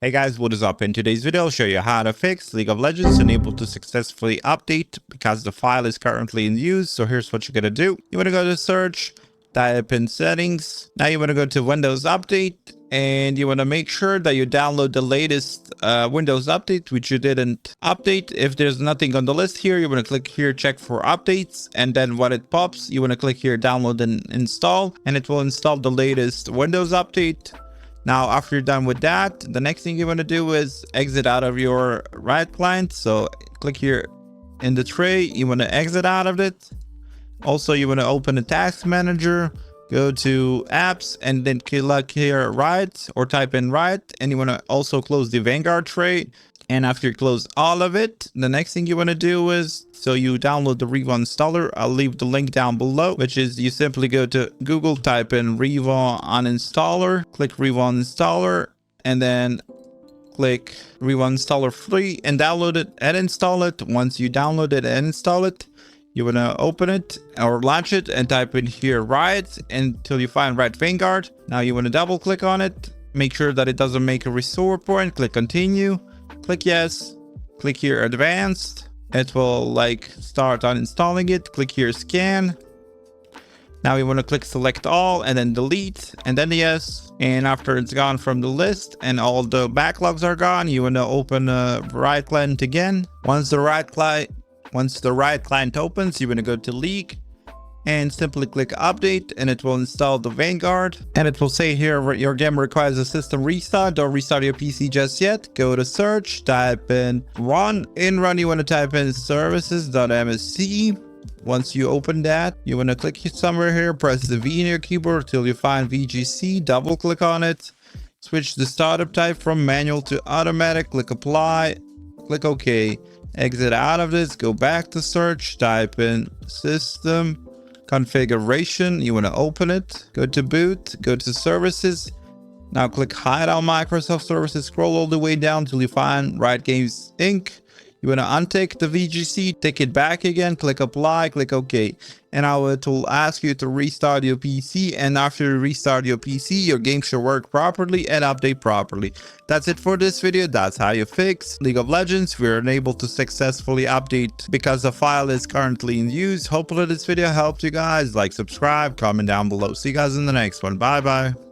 Hey guys, what is up? In today's video, I'll show you how to fix League of Legends and able to successfully update because the file is currently in use. So here's what you're going to do. You want to go to search, type in settings. Now you want to go to Windows Update and you want to make sure that you download the latest Windows Update, which you didn't update. If there's nothing on the list here, you want to click here, check for updates. And then when it pops, you want to click here, download and install, and it will install the latest Windows Update. Now, after you're done with that, the next thing you want to do is exit out of your Riot client. So click here in the tray. You want to exit out of it. Also, you want to open the task manager, go to apps, and then click here Riot or type in Riot. And you want to also close the Vanguard tray. And after you close all of it, the next thing you want to do is, so you download the Riva installer. I'll leave the link down below, which is you simply go to Google, type in Riva uninstaller, click Riva installer, and then click Riva installer free and download it and install it. Once you download it and install it, you want to open it or launch it and type in here Riot until you find Riot Vanguard. Now you want to double click on it. Make sure that it doesn't make a restore point. Click continue. Click yes, click here advanced. It will start uninstalling it. Click here scan. Now you want to click select all and then delete and then yes. And after it's gone from the list and all the backlogs are gone, you want to open a Riot client again. Once the Riot client opens, you want to go to League and simply click update and it will install the Vanguard, and it will say here your game requires a system restart. Don't restart your PC just yet. Go to search, type in run. In run you want to type in services.msc. Once you open that, you want to click somewhere here, press the V in your keyboard till you find VGC, double click on it, switch the startup type from manual to automatic, click apply, click OK, exit out of this, go back to search, type in system configuration. You want to open it, go to boot, go to services. Now click hide all Microsoft services, scroll all the way down till you find Riot Games Inc. You want to untick the VGC, take it back again, click apply, click OK. And now it will ask you to restart your PC, and after you restart your PC, your game should work properly and update properly. That's it for this video. That's how you fix League of Legends. We're unable to successfully update because the file is currently in use. Hopefully this video helped you guys. Like, subscribe, comment down below. See you guys in the next one. Bye bye.